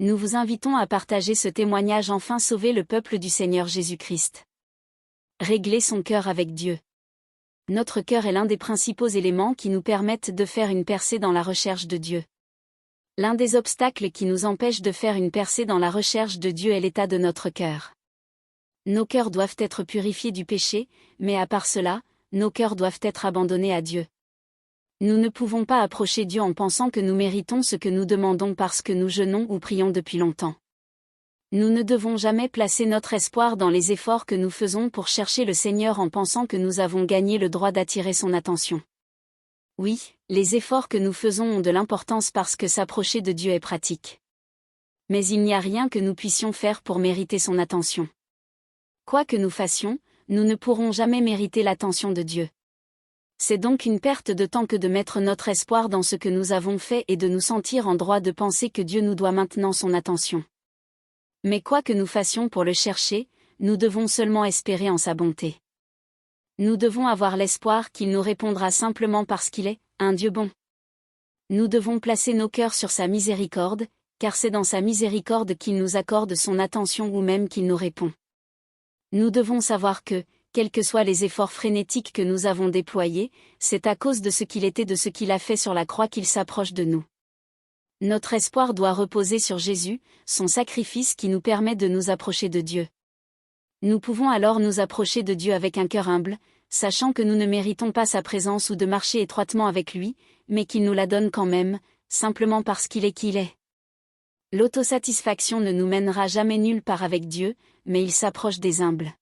Nous vous invitons à partager ce témoignage enfin sauver le peuple du Seigneur Jésus-Christ. Régler son cœur avec Dieu. Notre cœur est l'un des principaux éléments qui nous permettent de faire une percée dans la recherche de Dieu. L'un des obstacles qui nous empêche de faire une percée dans la recherche de Dieu est l'état de notre cœur. Nos cœurs doivent être purifiés du péché, mais à part cela, nos cœurs doivent être abandonnés à Dieu. Nous ne pouvons pas approcher Dieu en pensant que nous méritons ce que nous demandons parce que nous jeûnons ou prions depuis longtemps. Nous ne devons jamais placer notre espoir dans les efforts que nous faisons pour chercher le Seigneur en pensant que nous avons gagné le droit d'attirer son attention. Oui, les efforts que nous faisons ont de l'importance parce que s'approcher de Dieu est pratique. Mais il n'y a rien que nous puissions faire pour mériter son attention. Quoi que nous fassions, nous ne pourrons jamais mériter l'attention de Dieu. C'est donc une perte de temps que de mettre notre espoir dans ce que nous avons fait et de nous sentir en droit de penser que Dieu nous doit maintenant son attention. Mais quoi que nous fassions pour le chercher, nous devons seulement espérer en sa bonté. Nous devons avoir l'espoir qu'il nous répondra simplement parce qu'il est un Dieu bon. Nous devons placer nos cœurs sur sa miséricorde, car c'est dans sa miséricorde qu'il nous accorde son attention ou même qu'il nous répond. Nous devons savoir que, quels que soient les efforts frénétiques que nous avons déployés, c'est à cause de ce qu'il était de ce qu'il a fait sur la croix qu'il s'approche de nous. Notre espoir doit reposer sur Jésus, son sacrifice qui nous permet de nous approcher de Dieu. Nous pouvons alors nous approcher de Dieu avec un cœur humble, sachant que nous ne méritons pas sa présence ou de marcher étroitement avec lui, mais qu'il nous la donne quand même, simplement parce qu'il est qui il est. L'autosatisfaction ne nous mènera jamais nulle part avec Dieu, mais il s'approche des humbles.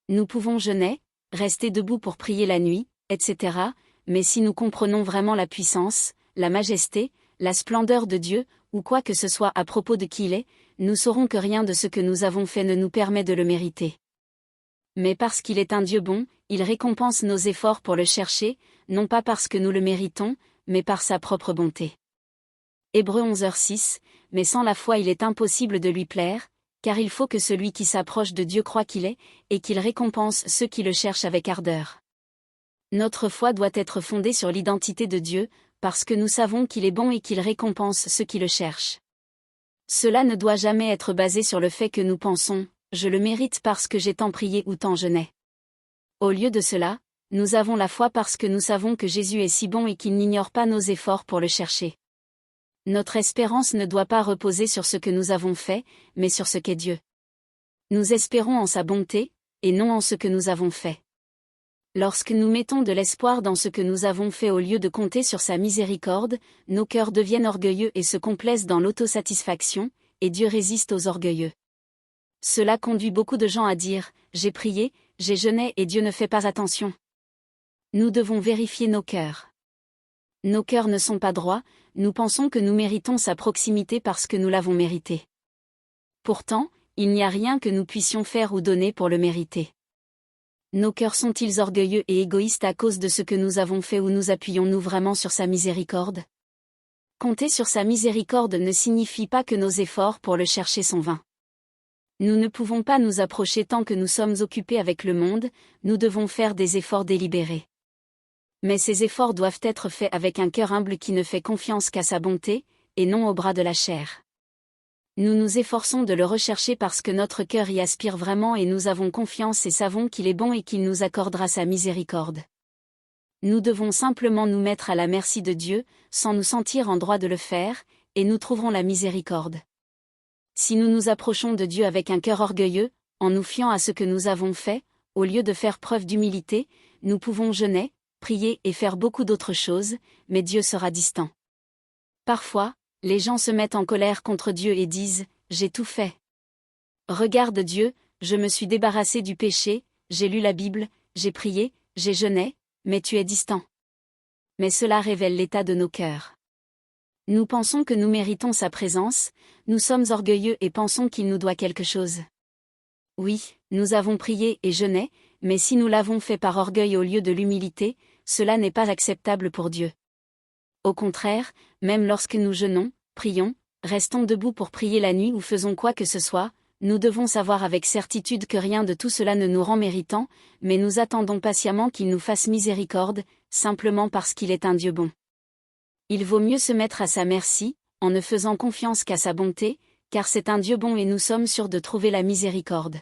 Nous pouvons jeûner, rester debout pour prier la nuit, etc., mais si nous comprenons vraiment la puissance, la majesté, la splendeur de Dieu, ou quoi que ce soit à propos de qui il est, nous saurons que rien de ce que nous avons fait ne nous permet de le mériter. Mais parce qu'il est un Dieu bon, il récompense nos efforts pour le chercher, non pas parce que nous le méritons, mais par sa propre bonté. Hébreux 11h6, mais sans la foi il est impossible de lui plaire, car il faut que celui qui s'approche de Dieu croie qu'il est, et qu'il récompense ceux qui le cherchent avec ardeur. Notre foi doit être fondée sur l'identité de Dieu, parce que nous savons qu'il est bon et qu'il récompense ceux qui le cherchent. Cela ne doit jamais être basé sur le fait que nous pensons « je le mérite parce que j'ai tant prié ou tant jeûné ». Au lieu de cela, nous avons la foi parce que nous savons que Jésus est si bon et qu'il n'ignore pas nos efforts pour le chercher. Notre espérance ne doit pas reposer sur ce que nous avons fait, mais sur ce qu'est Dieu. Nous espérons en sa bonté, et non en ce que nous avons fait. Lorsque nous mettons de l'espoir dans ce que nous avons fait au lieu de compter sur sa miséricorde, nos cœurs deviennent orgueilleux et se complaisent dans l'autosatisfaction, et Dieu résiste aux orgueilleux. Cela conduit beaucoup de gens à dire « j'ai prié, j'ai jeûné et Dieu ne fait pas attention ». Nous devons vérifier nos cœurs. Nos cœurs ne sont pas droits, nous pensons que nous méritons sa proximité parce que nous l'avons mérité. Pourtant, il n'y a rien que nous puissions faire ou donner pour le mériter. Nos cœurs sont-ils orgueilleux et égoïstes à cause de ce que nous avons fait ou nous appuyons-nous vraiment sur sa miséricorde? Compter sur sa miséricorde ne signifie pas que nos efforts pour le chercher sont vains. Nous ne pouvons pas nous approcher tant que nous sommes occupés avec le monde, nous devons faire des efforts délibérés. Mais ces efforts doivent être faits avec un cœur humble qui ne fait confiance qu'à sa bonté, et non au bras de la chair. Nous nous efforçons de le rechercher parce que notre cœur y aspire vraiment et nous avons confiance et savons qu'il est bon et qu'il nous accordera sa miséricorde. Nous devons simplement nous mettre à la merci de Dieu, sans nous sentir en droit de le faire, et nous trouverons la miséricorde. Si nous nous approchons de Dieu avec un cœur orgueilleux, en nous fiant à ce que nous avons fait, au lieu de faire preuve d'humilité, nous pouvons jeûner, prier et faire beaucoup d'autres choses, mais Dieu sera distant. Parfois, les gens se mettent en colère contre Dieu et disent « j'ai tout fait. Regarde Dieu, je me suis débarrassé du péché, j'ai lu la Bible, j'ai prié, j'ai jeûné, mais tu es distant. » Mais cela révèle l'état de nos cœurs. Nous pensons que nous méritons sa présence, nous sommes orgueilleux et pensons qu'il nous doit quelque chose. Oui, nous avons prié et jeûné, mais si nous l'avons fait par orgueil au lieu de l'humilité, cela n'est pas acceptable pour Dieu. Au contraire, même lorsque nous jeûnons, prions, restons debout pour prier la nuit ou faisons quoi que ce soit, nous devons savoir avec certitude que rien de tout cela ne nous rend méritants, mais nous attendons patiemment qu'il nous fasse miséricorde, simplement parce qu'il est un Dieu bon. Il vaut mieux se mettre à sa merci, en ne faisant confiance qu'à sa bonté, car c'est un Dieu bon et nous sommes sûrs de trouver la miséricorde.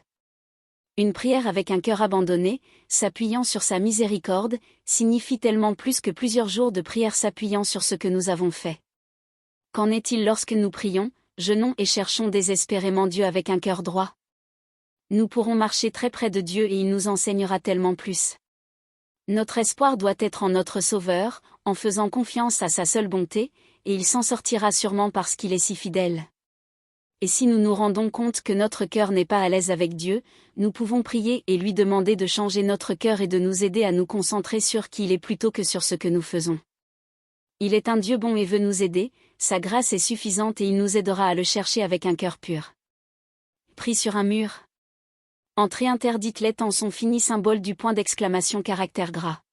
Une prière avec un cœur abandonné, s'appuyant sur sa miséricorde, signifie tellement plus que plusieurs jours de prière s'appuyant sur ce que nous avons fait. Qu'en est-il lorsque nous prions, jeûnons et cherchons désespérément Dieu avec un cœur droit? Nous pourrons marcher très près de Dieu et il nous enseignera tellement plus. Notre espoir doit être en notre Sauveur, en faisant confiance à sa seule bonté, et il s'en sortira sûrement parce qu'il est si fidèle. Et si nous nous rendons compte que notre cœur n'est pas à l'aise avec Dieu, nous pouvons prier et lui demander de changer notre cœur et de nous aider à nous concentrer sur qui il est plutôt que sur ce que nous faisons. Il est un Dieu bon et veut nous aider, sa grâce est suffisante et il nous aidera à le chercher avec un cœur pur. Pris sur un mur. Entrée interdite, les temps sont finis, symbole du point d'exclamation caractère gras.